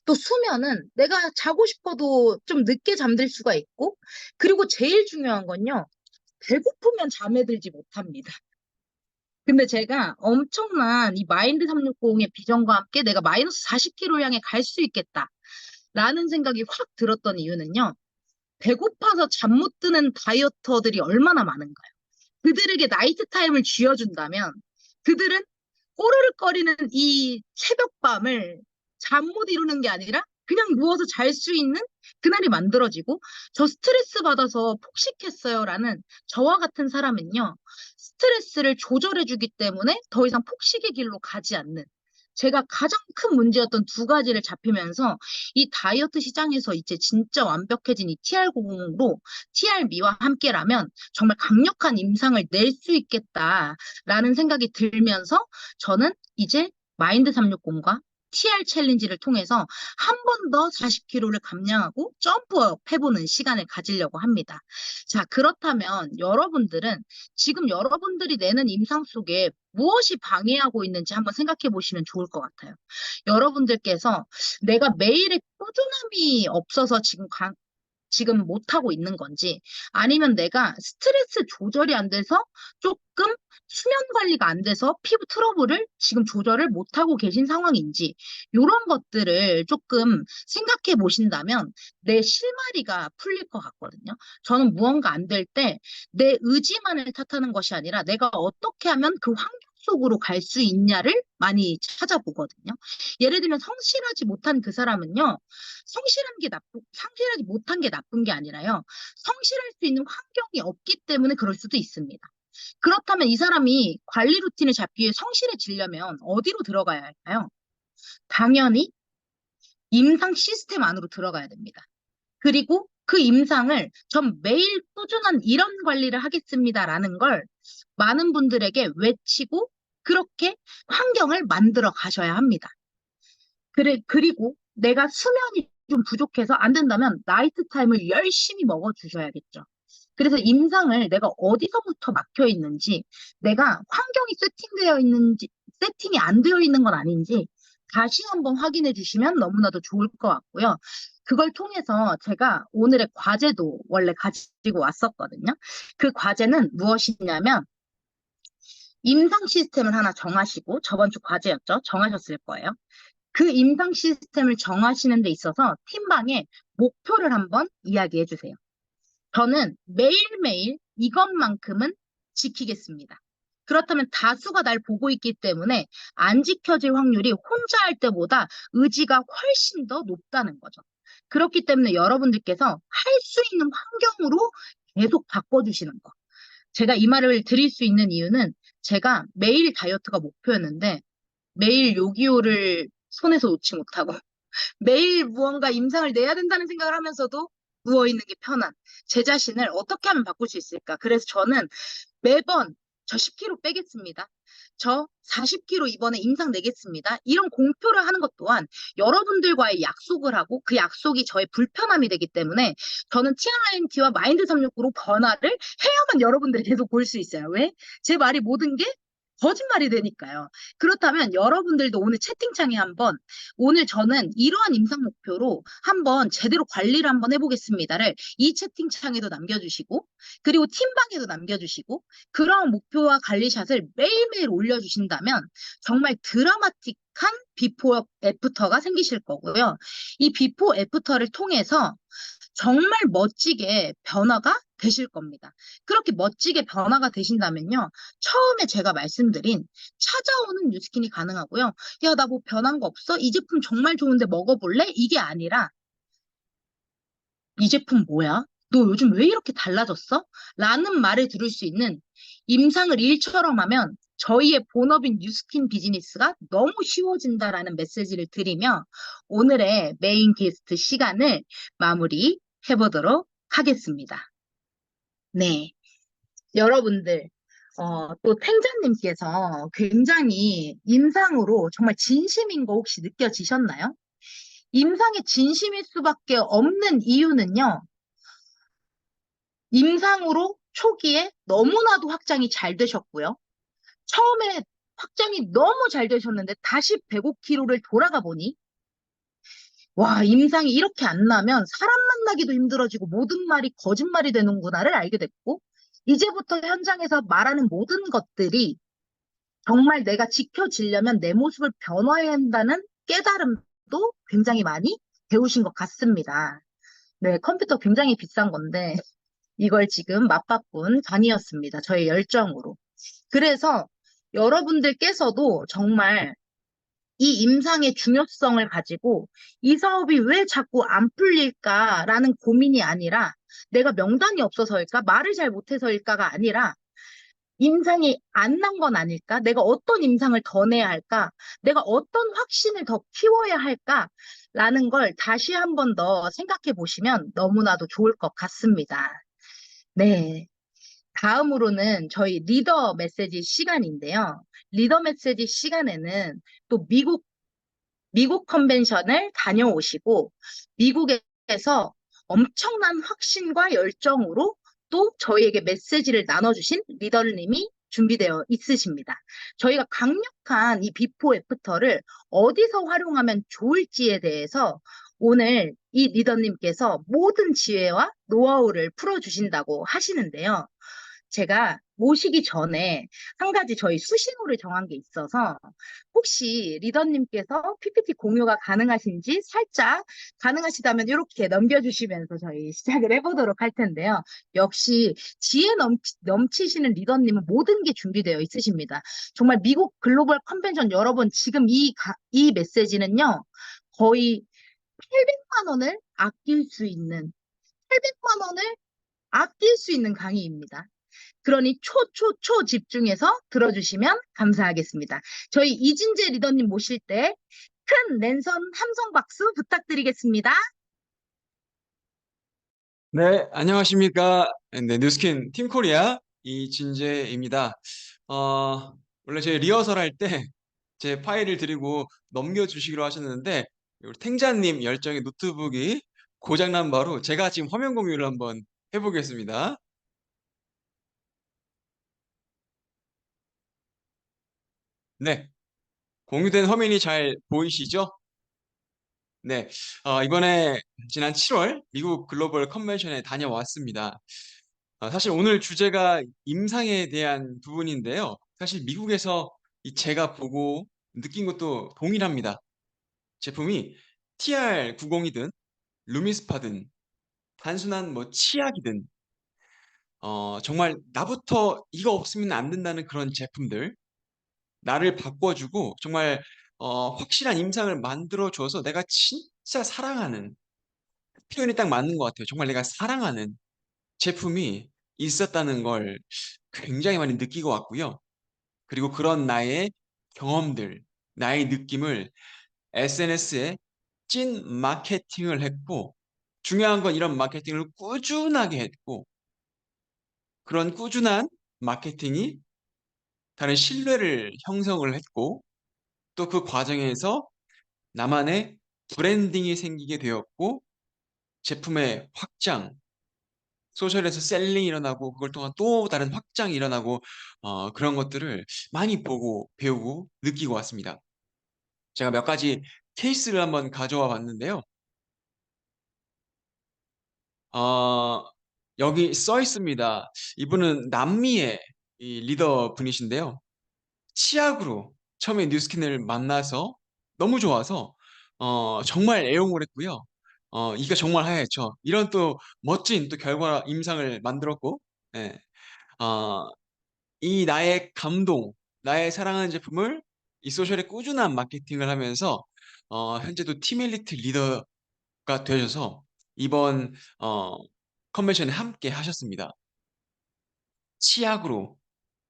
또 수면은 내가 자고 싶어도 좀 늦게 잠들 수가 있고, 그리고 제일 중요한 건요, 배고프면 잠에 들지 못합니다. 근데 제가 엄청난 이 마인드 360의 비전과 함께 내가 마이너스 40kg 향해 갈 수 있겠다. 라는 생각이 확 들었던 이유는요. 배고파서 잠 못 드는 다이어터들이 얼마나 많은가요? 그들에게 나이트 타임을 쥐어준다면 그들은 꼬르륵거리는 이 새벽밤을 잠 못 이루는 게 아니라 그냥 누워서 잘 수 있는 그날이 만들어지고 저 스트레스 받아서 폭식했어요라는 저와 같은 사람은요. 스트레스를 조절해주기 때문에 더 이상 폭식의 길로 가지 않는 제가 가장 큰 문제였던 두 가지를 잡히면서 이 다이어트 시장에서 이제 진짜 완벽해진 이 TR90으로 TR미와 함께라면 정말 강력한 임상을 낼 수 있겠다라는 생각이 들면서 저는 이제 마인드 360과 TR 챌린지를 통해서 한 번 더 40kg를 감량하고 점프업 해보는 시간을 가지려고 합니다. 자, 그렇다면 여러분들은 지금 여러분들이 내는 임상 속에 무엇이 방해하고 있는지 한번 생각해 보시면 좋을 것 같아요. 여러분들께서 내가 매일의 꾸준함이 없어서 지금 못하고 있는 건지, 아니면 내가 스트레스 조절이 안 돼서 조금 수면 관리가 안 돼서 피부 트러블을 지금 조절을 못하고 계신 상황인지, 이런 것들을 조금 생각해 보신다면 내 실마리가 풀릴 것 같거든요. 저는 무언가 안 될 때 내 의지만을 탓하는 것이 아니라 내가 어떻게 하면 그 환경 속으로 갈 수 있냐를 많이 찾아보거든요. 예를 들면 성실하지 못한 그 사람은요, 성실하지 못한 게 나쁜 게 아니라요. 성실할 수 있는 환경이 없기 때문에 그럴 수도 있습니다. 그렇다면 이 사람이 관리 루틴을 잡기 위해 성실해지려면 어디로 들어가야 할까요? 당연히 임상 시스템 안으로 들어가야 됩니다. 그리고 그 임상을 전 매일 꾸준한 이런 관리를 하겠습니다라는 걸 많은 분들에게 외치고 그렇게 환경을 만들어 가셔야 합니다. 그리고 내가 수면이 좀 부족해서 안 된다면 나이트 타임을 열심히 먹어주셔야겠죠. 그래서 임상을 내가 어디서부터 막혀 있는지, 내가 환경이 세팅되어 있는지, 세팅이 안 되어 있는 건 아닌지 다시 한번 확인해 주시면 너무나도 좋을 것 같고요. 그걸 통해서 제가 오늘의 과제도 원래 가지고 왔었거든요. 그 과제는 무엇이냐면 임상 시스템을 하나 정하시고 저번 주 과제였죠. 정하셨을 거예요. 그 임상 시스템을 정하시는 데 있어서 팀방에 목표를 한번 이야기해 주세요. 저는 매일매일 이것만큼은 지키겠습니다. 그렇다면 다수가 날 보고 있기 때문에 안 지켜질 확률이 혼자 할 때보다 의지가 훨씬 더 높다는 거죠. 그렇기 때문에 여러분들께서 할 수 있는 환경으로 계속 바꿔주시는 거. 제가 이 말을 드릴 수 있는 이유는 제가 매일 다이어트가 목표였는데 매일 요기요를 손에서 놓지 못하고 매일 무언가 임상을 내야 된다는 생각을 하면서도 누워있는 게 편한 제 자신을 어떻게 하면 바꿀 수 있을까? 그래서 저는 매번 저 10kg 빼겠습니다. 저 40kg 이번에 임상 내겠습니다. 이런 공표를 하는 것 또한 여러분들과의 약속을 하고 그 약속이 저의 불편함이 되기 때문에 저는 TRIMT와 마인드 369로 변화를 해야만 여러분들이 계속 볼 수 있어요. 왜? 제 말이 모든 게 거짓말이 되니까요. 그렇다면 여러분들도 오늘 채팅창에 한번 오늘 저는 이러한 임상 목표로 한번 제대로 관리를 한번 해보겠습니다를 이 채팅창에도 남겨주시고 그리고 팀방에도 남겨주시고 그런 목표와 관리샷을 매일매일 올려주신다면 정말 드라마틱한 비포 애프터가 생기실 거고요. 이 비포 애프터를 통해서 정말 멋지게 변화가 되실 겁니다. 그렇게 멋지게 변화가 되신다면요. 처음에 제가 말씀드린 찾아오는 뉴스킨이 가능하고요. 야, 나 뭐 변한 거 없어? 이 제품 정말 좋은데 먹어볼래? 이게 아니라 이 제품 뭐야? 너 요즘 왜 이렇게 달라졌어? 라는 말을 들을 수 있는 임상을 일처럼 하면 저희의 본업인 뉴스킨 비즈니스가 너무 쉬워진다라는 메시지를 드리며 오늘의 메인 게스트 시간을 마무리 해보도록 하겠습니다. 네. 여러분들, 또 탱자님께서 굉장히 임상으로 정말 진심인 거 혹시 느껴지셨나요? 임상이 진심일 수밖에 없는 이유는요. 임상으로 초기에 너무나도 확장이 잘 되셨고요. 처음에 확장이 너무 잘 되셨는데 다시 105kg를 돌아가 보니 와, 임상이 이렇게 안 나면 사람 만나기도 힘들어지고 모든 말이 거짓말이 되는구나를 알게 됐고 이제부터 현장에서 말하는 모든 것들이 정말 내가 지켜지려면 내 모습을 변화해야 한다는 깨달음도 굉장히 많이 배우신 것 같습니다. 네, 컴퓨터 굉장히 비싼 건데 이걸 지금 맛바꾼 강의였습니다. 저의 열정으로. 그래서 여러분들께서도 정말 이 임상의 중요성을 가지고 이 사업이 왜 자꾸 안 풀릴까라는 고민이 아니라 내가 명단이 없어서일까? 말을 잘 못해서일까가 아니라 임상이 안 난 건 아닐까? 내가 어떤 임상을 더 내야 할까? 내가 어떤 확신을 더 키워야 할까? 라는 걸 다시 한 번 더 생각해 보시면 너무나도 좋을 것 같습니다. 네. 다음으로는 저희 리더 메시지 시간인데요. 리더 메시지 시간에는 또 미국 컨벤션을 다녀오시고 미국에서 엄청난 확신과 열정으로 또 저희에게 메시지를 나눠주신 리더님이 준비되어 있으십니다. 저희가 강력한 이 비포 애프터를 어디서 활용하면 좋을지에 대해서 오늘 이 리더님께서 모든 지혜와 노하우를 풀어주신다고 하시는데요. 제가 모시기 전에 한 가지 저희 수신호를 정한 게 있어서 혹시 리더님께서 PPT 공유가 가능하신지 살짝 가능하시다면 이렇게 넘겨주시면서 저희 시작을 해보도록 할 텐데요. 역시 지혜 넘치시는 리더님은 모든 게 준비되어 있으십니다. 정말 미국 글로벌 컨벤션 여러분 지금 이 메시지는요. 거의 800만 원을 아낄 수 있는 800만 원을 아낄 수 있는 강의입니다. 그러니 초 집중해서 들어주시면 감사하겠습니다. 저희 이진재 리더님 모실 때 큰 랜선 함성 박수 부탁드리겠습니다. 네, 안녕하십니까. 네, 뉴스킨 팀 코리아 이진재입니다. 원래 저희 리허설 할 때 제 파일을 드리고 넘겨주시기로 하셨는데, 우리 탱자님 열정의 노트북이 고장난 바로 제가 지금 화면 공유를 한번 해보겠습니다. 네, 공유된 화면이 잘 보이시죠? 네, 이번에 지난 7월 미국 글로벌 컨벤션에 다녀왔습니다. 사실 오늘 주제가 임상에 대한 부분인데요. 사실 미국에서 제가 보고 느낀 것도 동일합니다. 제품이 TR90이든 루미스파든 단순한 뭐 치약이든 정말 나부터 이거 없으면 안 된다는 그런 제품들 나를 바꿔주고 정말 확실한 임상을 만들어줘서 내가 진짜 사랑하는 표현이 딱 맞는 것 같아요. 정말 내가 사랑하는 제품이 있었다는 걸 굉장히 많이 느끼고 왔고요. 그리고 그런 나의 경험들, 나의 느낌을 SNS에 찐 마케팅을 했고, 중요한 건 이런 마케팅을 꾸준하게 했고, 그런 꾸준한 마케팅이 다른 신뢰를 형성을 했고, 또 그 과정에서 나만의 브랜딩이 생기게 되었고, 제품의 확장, 소셜에서 셀링이 일어나고, 그걸 통한 또 다른 확장이 일어나고, 그런 것들을 많이 보고 배우고 느끼고 왔습니다. 제가 몇 가지 케이스를 한번 가져와 봤는데요. 어, 여기 써 있습니다. 이분은 남미의 이 리더 분이신데요. 치약으로 처음에 뉴스킨을 만나서 너무 좋아서 정말 애용을 했고요. 이가 정말 하얗죠. 이런 또 멋진 또 결과 임상을 만들었고, 예. 어, 이 나의 감동, 나의 사랑하는 제품을 이 소셜에 꾸준한 마케팅을 하면서 현재도 티멜리트 리더가 되셔서 이번 컨벤션에 함께 하셨습니다. 치약으로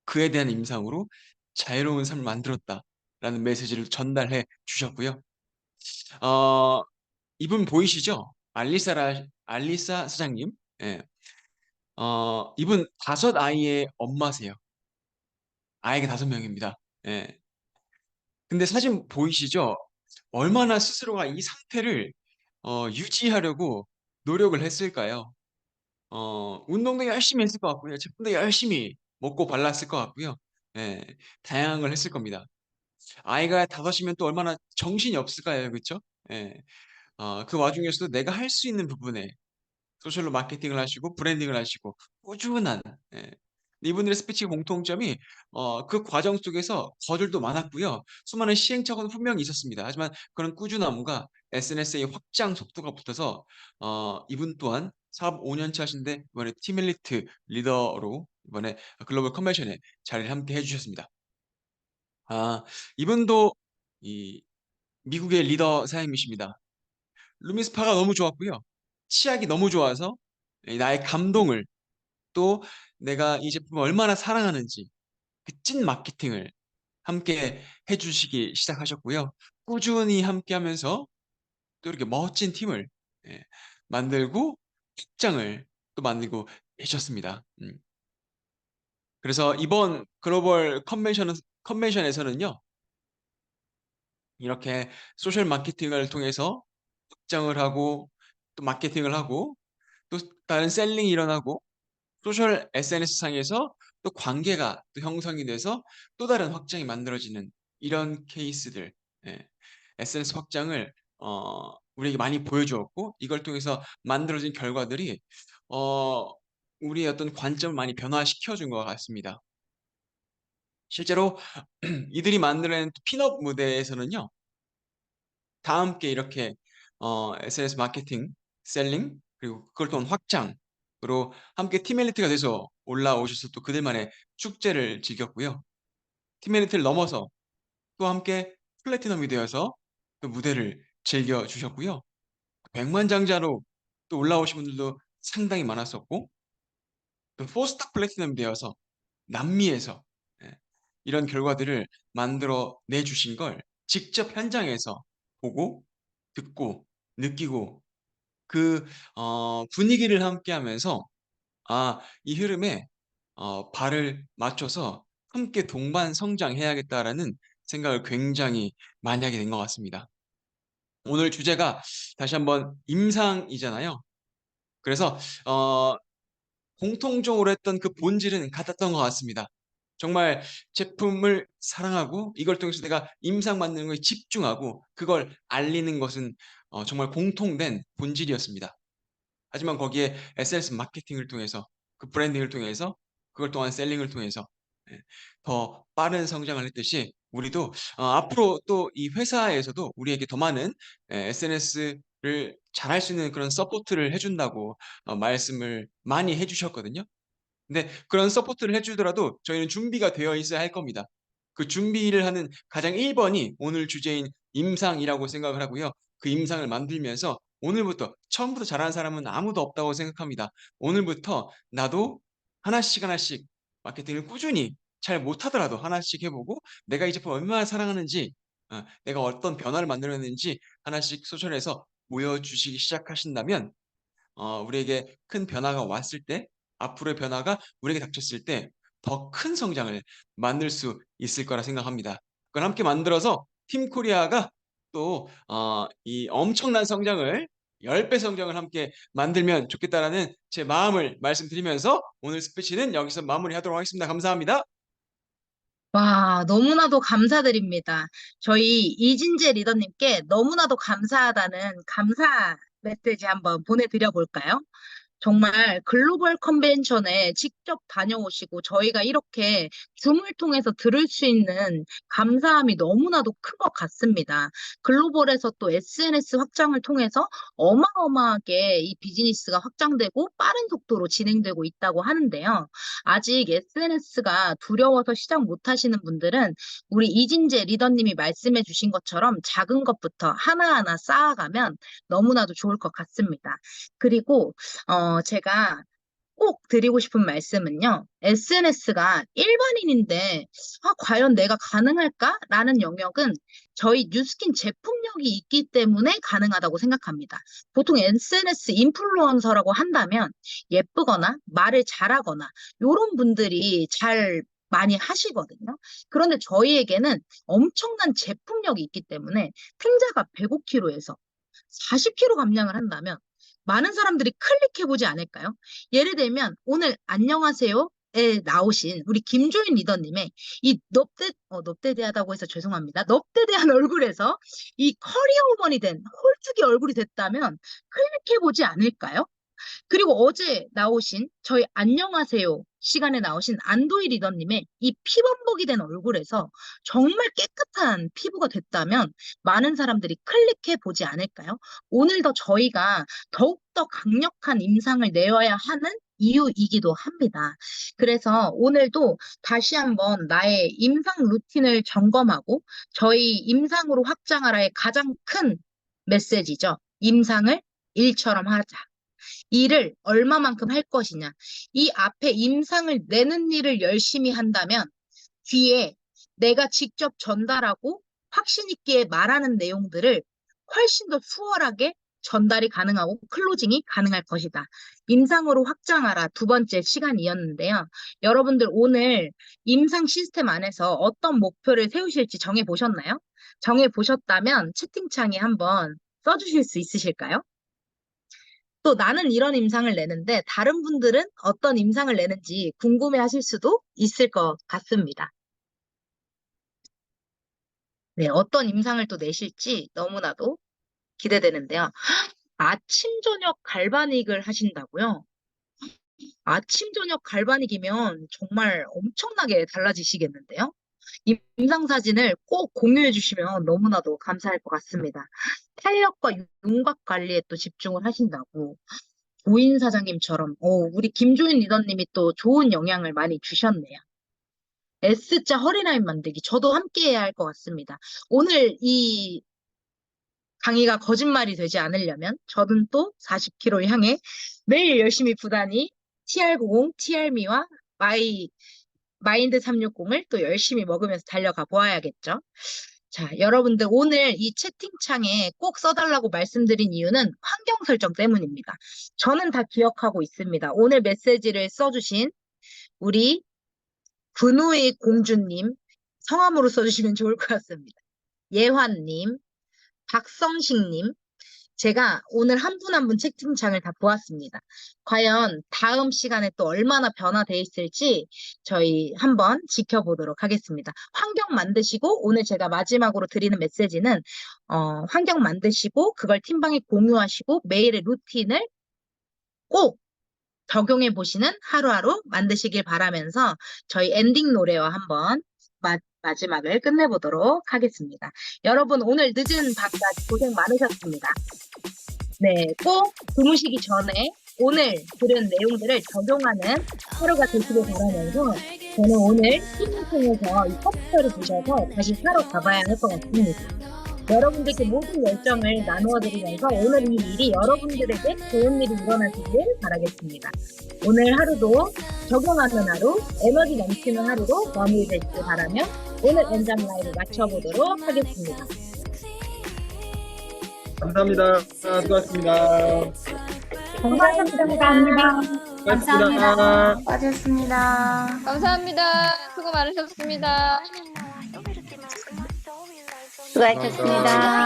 그에 대한 임상으로 자유로운 삶을 만들었다라는 메시지를 전달해 주셨고요. 어, 이분 보이시죠? 알리사 사장님. 예. 이분 5 아이의 엄마세요. 아이가 5명입니다. 예. 근데 사진 보이시죠? 얼마나 스스로가 이 상태를 유지하려고 노력을 했을까요? 운동도 열심히 했을 것 같고요. 제품도 열심히 먹고 발랐을 것 같고요. 예, 다양한 걸 했을 겁니다. 아이가 5이면 또 얼마나 정신이 없을까요? 그쵸? 예. 그 와중에서도 내가 할 수 있는 부분에 소셜로 마케팅을 하시고 브랜딩을 하시고 꾸준한, 예. 이분들의 스피치 공통점이 그 과정 속에서 거절도 많았고요. 수많은 시행착오는 분명히 있었습니다. 하지만 그런 꾸준함과 SNS의 확장 속도가 붙어서 이분 또한 사업 5년 차 하신데 이번에 팀 엘리트 리더로 이번에 글로벌 컨벤션에 자리를 함께 해주셨습니다. 이분도 이 미국의 리더 사장님이십니다. 루미스파가 너무 좋았고요. 치약이 너무 좋아서 나의 감동을, 또 내가 이 제품을 얼마나 사랑하는지 그 찐 마케팅을 함께 해주시기 시작하셨고요. 꾸준히 함께하면서 또 이렇게 멋진 팀을, 예, 만들고 확장을 또 만들고 계셨습니다. 그래서 이번 글로벌 컨벤션에서는요, 이렇게 소셜 마케팅을 통해서 확장을 하고 또 마케팅을 하고 또 다른 셀링이 일어나고 소셜 SNS 상에서 또 관계가 또 형성이 돼서 또 다른 확장이 만들어지는 이런 케이스들, 예. SNS 확장을 우리에게 많이 보여주었고, 이걸 통해서 만들어진 결과들이 어, 우리의 어떤 관점을 많이 변화시켜 준 것 같습니다. 실제로 이들이 만들어낸 핀업 무대에서는요, 다 함께 이렇게 SNS 마케팅, 셀링, 그리고 그걸 통한 확장으로 함께 팀 엘리트가 돼서 올라오셔서 또 그들만의 축제를 즐겼고요. 팀 엘리트를 넘어서 또 함께 플래티넘이 되어서 또 무대를 즐겨주셨고요. 백만장자로 또 올라오신 분들도 상당히 많았었고, 또 포스트 플래티넘이 되어서 남미에서, 예, 이런 결과들을 만들어 내주신 걸 직접 현장에서 보고 듣고 느끼고 그 분위기를 함께하면서 이 흐름에 발을 맞춰서 함께 동반 성장해야겠다라는 생각을 굉장히 많이 하게 된 것 같습니다. 오늘 주제가 다시 한번 임상이잖아요. 그래서 공통적으로 했던 그 본질은 같았던 것 같습니다. 정말 제품을 사랑하고 이걸 통해서 내가 임상 만드는 것에 집중하고 그걸 알리는 것은 정말 공통된 본질이었습니다. 하지만 거기에 SNS 마케팅을 통해서 그 브랜딩을 통해서 그걸 또한 셀링을 통해서, 예, 더 빠른 성장을 했듯이 우리도 앞으로 또 이 회사에서도 우리에게 더 많은 SNS를 잘할 수 있는 그런 서포트를 해준다고 말씀을 많이 해주셨거든요. 근데 그런 서포트를 해주더라도 저희는 준비가 되어 있어야 할 겁니다. 그 준비를 하는 가장 1번이 오늘 주제인 임상이라고 생각을 하고요. 그 임상을 만들면서 오늘부터 처음부터 잘하는 사람은 아무도 없다고 생각합니다. 오늘부터 나도 하나씩 하나씩 마케팅을 꾸준히 잘 못하더라도 하나씩 해보고 내가 이 제품 얼마나 사랑하는지 내가 어떤 변화를 만들었는지 하나씩 소설에서 보여주시기 시작하신다면 우리에게 큰 변화가 왔을 때, 앞으로의 변화가 우리에게 닥쳤을 때 더 큰 성장을 만들 수 있을 거라 생각합니다. 그걸 함께 만들어서 팀 코리아가 또 이 엄청난 성장을 10배 성장을 함께 만들면 좋겠다라는 제 마음을 말씀드리면서 오늘 스피치는 여기서 마무리하도록 하겠습니다. 감사합니다. 와, 너무나도 감사드립니다. 저희 이진재 리더님께 너무나도 감사하다는 감사 메시지 한번 보내드려 볼까요? 정말 글로벌 컨벤션에 직접 다녀오시고 저희가 이렇게 줌을 통해서 들을 수 있는 감사함이 너무나도 큰 것 같습니다. 글로벌에서 또 SNS 확장을 통해서 어마어마하게 이 비즈니스가 확장되고 빠른 속도로 진행되고 있다고 하는데요. 아직 SNS가 두려워서 시작 못 하시는 분들은 우리 이진재 리더님이 말씀해 주신 것처럼 작은 것부터 하나하나 쌓아가면 너무나도 좋을 것 같습니다. 그리고 제가 꼭 드리고 싶은 말씀은요. SNS가 일반인인데 과연 내가 가능할까라는 영역은 저희 뉴스킨 제품력이 있기 때문에 가능하다고 생각합니다. 보통 SNS 인플루언서라고 한다면 예쁘거나 말을 잘하거나 이런 분들이 잘 많이 하시거든요. 그런데 저희에게는 엄청난 제품력이 있기 때문에 탱자가 105kg에서 40kg 감량을 한다면 많은 사람들이 클릭해보지 않을까요? 예를 들면 오늘 안녕하세요에 나오신 우리 김조인 리더님의 이 넙대대하다고 해서 죄송합니다. 넙대대한 얼굴에서 이 커리어우먼이 된 홀쭉이 얼굴이 됐다면 클릭해보지 않을까요? 그리고 어제 나오신 저희 안녕하세요 시간에 나오신 안도희 리더님의 이 피범벅이 된 얼굴에서 정말 깨끗한 피부가 됐다면 많은 사람들이 클릭해 보지 않을까요? 오늘도 저희가 더욱더 강력한 임상을 내어야 하는 이유이기도 합니다. 그래서 오늘도 다시 한번 나의 임상 루틴을 점검하고 저희 임상으로 확장하라의 가장 큰 메시지죠. 임상을 일처럼 하자. 일을 얼마만큼 할 것이냐. 이 앞에 임상을 내는 일을 열심히 한다면 뒤에 내가 직접 전달하고 확신 있게 말하는 내용들을 훨씬 더 수월하게 전달이 가능하고 클로징이 가능할 것이다. 임상으로 확장하라 두 번째 시간이었는데요. 여러분들 오늘 임상 시스템 안에서 어떤 목표를 세우실지 정해보셨나요? 정해보셨다면 채팅창에 한번 써주실 수 있으실까요? 또 나는 이런 임상을 내는데 다른 분들은 어떤 임상을 내는지 궁금해 하실 수도 있을 것 같습니다. 네, 어떤 임상을 또 내실지 너무나도 기대되는데요. 아침, 저녁 갈바닉을 하신다고요? 아침, 저녁 갈바닉이면 정말 엄청나게 달라지시겠는데요? 임상 사진을 꼭 공유해 주시면 너무나도 감사할 것 같습니다. 탄력과 윤곽 관리에 또 집중을 하신다고. 조인 사장님처럼, 우리 김조인 리더님이 또 좋은 영향을 많이 주셨네요. S자 허리라인 만들기, 저도 함께 해야 할 것 같습니다. 오늘 이 강의가 거짓말이 되지 않으려면 저는 또 40kg 향해 매일 열심히 부단히 TR90, TR미와 마인드 360을 또 열심히 먹으면서 달려가 보아야겠죠. 자, 여러분들 오늘 이 채팅창에 꼭 써달라고 말씀드린 이유는 환경 설정 때문입니다. 저는 다 기억하고 있습니다. 오늘 메시지를 써주신 우리 분우의 공주님 성함으로 써주시면 좋을 것 같습니다. 예환님, 박성식님, 제가 오늘 한 분 한 분 채팅창을 다 보았습니다. 과연 다음 시간에 또 얼마나 변화돼 있을지 저희 한번 지켜보도록 하겠습니다. 환경 만드시고 오늘 제가 마지막으로 드리는 메시지는 환경 만드시고 그걸 팀방에 공유하시고 매일의 루틴을 꼭 적용해 보시는 하루하루 만드시길 바라면서 저희 엔딩 노래와 한번 마지막을 끝내보도록 하겠습니다. 여러분 오늘 늦은 밤까지 고생 많으셨습니다. 네, 꼭 주무시기 전에 오늘 들은 내용들을 적용하는 하루가 되시길 바라면서 저는 오늘 팀을 통해서 이 컴퓨터를 보셔서 다시 사러 가봐야 할 것 같습니다. 여러분들께 모든 열정을 나누어 드리면서 오늘 이 일이 여러분들에게 좋은 일이 일어나시길 바라겠습니다. 오늘 하루도 적용하는 하루, 에너지 넘치는 하루로 마무리되시길 바라며 오늘 엔잡 라이브 마쳐보도록 하겠습니다. 감사합니다. 수고하셨습니다. 감사합니다. 수고하셨습니다. 수고하셨습니다. 감사합니다. 수고 많으셨습니다. 수고하셨습니다.